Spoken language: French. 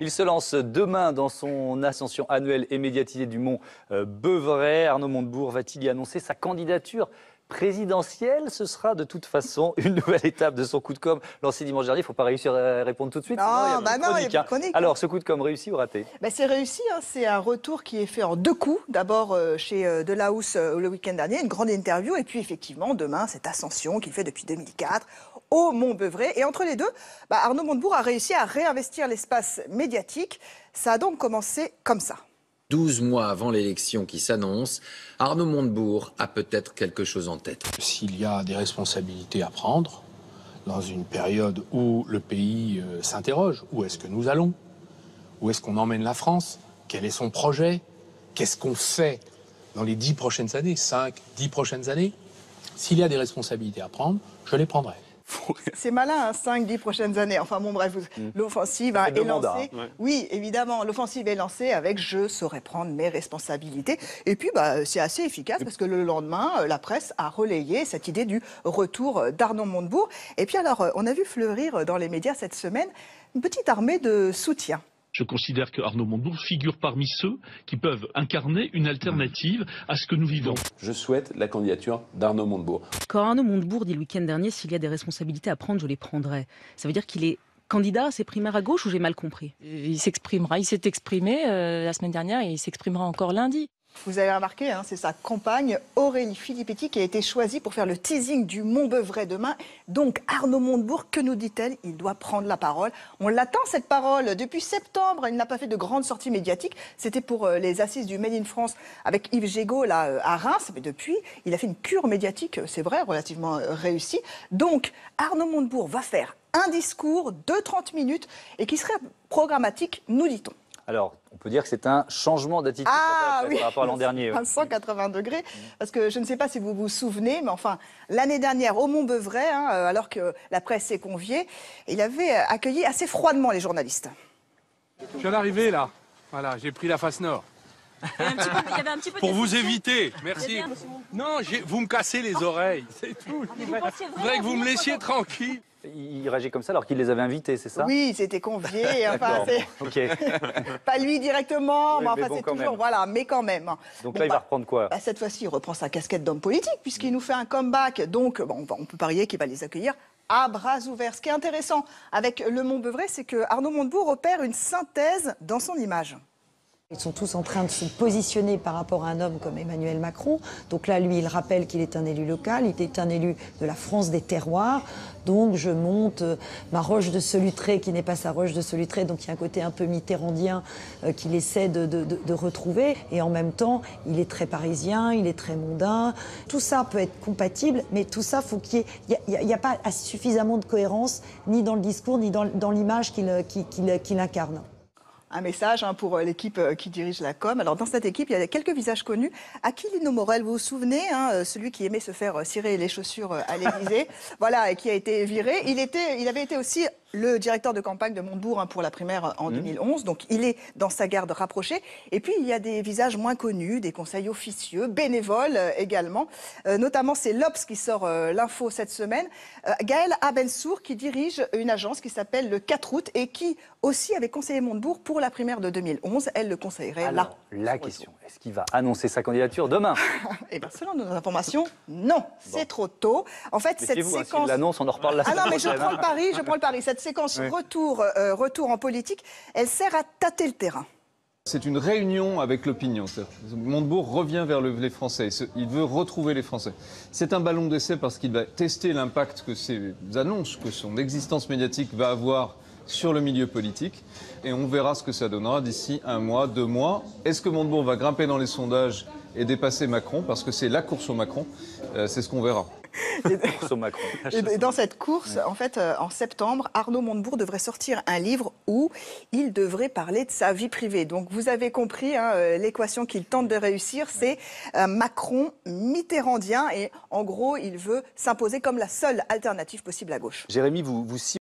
Il se lance demain dans son ascension annuelle et médiatisée du mont Beuvray. Arnaud Montebourg va-t-il y annoncer sa candidature présidentielle? Ce sera de toute façon une nouvelle étape de son coup de com' lancé dimanche dernier. Il ne faut pas réussir à répondre tout de suite. Non, Il y a il y a une chronique. Alors, ce coup de com' réussi ou raté? C'est réussi, hein. C'est un retour qui est fait en deux coups. D'abord chez Delahousse le week-end dernier, une grande interview. Et puis effectivement, demain, cette ascension qu'il fait depuis 2004 au mont Beuvray. Et entre les deux, Arnaud Montebourg a réussi à réinvestir l'espace médiatique. Ça a donc commencé comme ça. 12 mois avant l'élection qui s'annonce, Arnaud Montebourg a peut-être quelque chose en tête. S'il y a des responsabilités à prendre dans une période où le pays s'interroge, où est-ce que nous allons? Où est-ce qu'on emmène la France? Quel est son projet? Qu'est-ce qu'on fait dans les 10 prochaines années, 5, 10 prochaines années? S'il y a des responsabilités à prendre, je les prendrai. C'est malin, 5-10 prochaines années. Enfin bon, bref, l'offensive est lancée. Ouais. Oui, évidemment, l'offensive est lancée avec « je saurai prendre mes responsabilités ». Et puis, c'est assez efficace parce que le lendemain, la presse a relayé cette idée du retour d'Arnaud Montebourg. Et puis alors, on a vu fleurir dans les médias cette semaine une petite armée de soutien. Je considère que Arnaud Montebourg figure parmi ceux qui peuvent incarner une alternative à ce que nous vivons. Je souhaite la candidature d'Arnaud Montebourg. Quand Arnaud Montebourg dit le week-end dernier, s'il y a des responsabilités à prendre, je les prendrai. Ça veut dire qu'il est candidat à ses primaires à gauche ou j'ai mal compris? Il s'exprimera, il s'est exprimé la semaine dernière et il s'exprimera encore lundi. Vous avez remarqué, c'est sa compagne Aurélie Filippetti qui a été choisie pour faire le teasing du mont Beuvray demain. Donc Arnaud Montebourg, que nous dit-elle? Il doit prendre la parole. On l'attend cette parole. Depuis septembre, il n'a pas fait de grandes sorties médiatiques. C'était pour les assises du Made in France avec Yves Jégo là, à Reims. Mais depuis, il a fait une cure médiatique, c'est vrai, relativement réussie. Donc Arnaud Montebourg va faire un discours de 30 minutes et qui serait programmatique, nous dit-on. Alors, on peut dire que c'est un changement d'attitude par rapport à l'an dernier. À 180 degrés, parce que je ne sais pas si vous vous souvenez, mais enfin, l'année dernière, au mont Beuvray, alors que la presse s'est conviée, il avait accueilli assez froidement les journalistes. Je viens d'arriver là, voilà, j'ai pris la face nord. Il y avait un petit peu pour vous éviter, merci. Non, vous me cassez les oreilles, c'est tout. Je voudrais que vous me laissiez tranquille. Il réagit comme ça alors qu'il les avait invités, c'est ça? Oui, c'était convié. Enfin, okay. Pas lui directement, oui, mais enfin, bon, c'est toujours, même. Voilà, mais quand même. Donc là, il va reprendre quoi? Cette fois-ci, il reprend sa casquette d'homme politique, puisqu'il nous fait un comeback. Donc, on peut parier qu'il va les accueillir à bras ouverts. Ce qui est intéressant avec le mont Beuvray, c'est que Arnaud Montebourg opère une synthèse dans son image. Ils sont tous en train de se positionner par rapport à un homme comme Emmanuel Macron. Donc là, lui, il rappelle qu'il est un élu local, il est un élu de la France des terroirs. Donc je monte ma roche de Solutré qui n'est pas sa roche de Solutré. Donc il y a un côté un peu mitterrandien qu'il essaie de retrouver. Et en même temps, il est très parisien, il est très mondain. Tout ça peut être compatible, mais tout ça, faut qu'il y a pas suffisamment de cohérence ni dans le discours, ni dans l'image qu'il incarne. Un message pour l'équipe qui dirige la com. Alors dans cette équipe, il y a quelques visages connus. Aquilino Morel, vous vous souvenez, celui qui aimait se faire cirer les chaussures à l'Élysée, voilà, et qui a été viré. Il avait été aussi le directeur de campagne de Montebourg pour la primaire en 2011. Donc il est dans sa garde rapprochée. Et puis il y a des visages moins connus, des conseils officieux, bénévoles également. Notamment c'est l'Obs qui sort l'info cette semaine. Gaëlle Abensour qui dirige une agence qui s'appelle le 4 août et qui aussi avait conseillé Montebourg pour la primaire de 2011. Elle le conseillerait là. La question, est-ce qu'il va annoncer sa candidature demain? Eh bien, selon nos informations, non. C'est trop tôt. En fait, cette séquence... S'il l'annonce, on en reparle la semaine prochaine. Mais je prends le pari. Cette séquence retour en politique, elle sert à tâter le terrain. C'est une réunion avec l'opinion. Montebourg revient vers les Français. Il veut retrouver les Français. C'est un ballon d'essai parce qu'il va tester l'impact que ces annonces, que son existence médiatique va avoir sur le milieu politique. Et on verra ce que ça donnera d'ici 1 mois, 2 mois. Est-ce que Montebourg va grimper dans les sondages et dépasser Macron? Parce que c'est la course au Macron. C'est ce qu'on verra. Et dans cette course, en fait, en septembre, Arnaud Montebourg devrait sortir un livre où il devrait parler de sa vie privée. Donc vous avez compris, l'équation qu'il tente de réussir, c'est Macron mitterrandien. Et en gros, il veut s'imposer comme la seule alternative possible à gauche. Jérémy, vous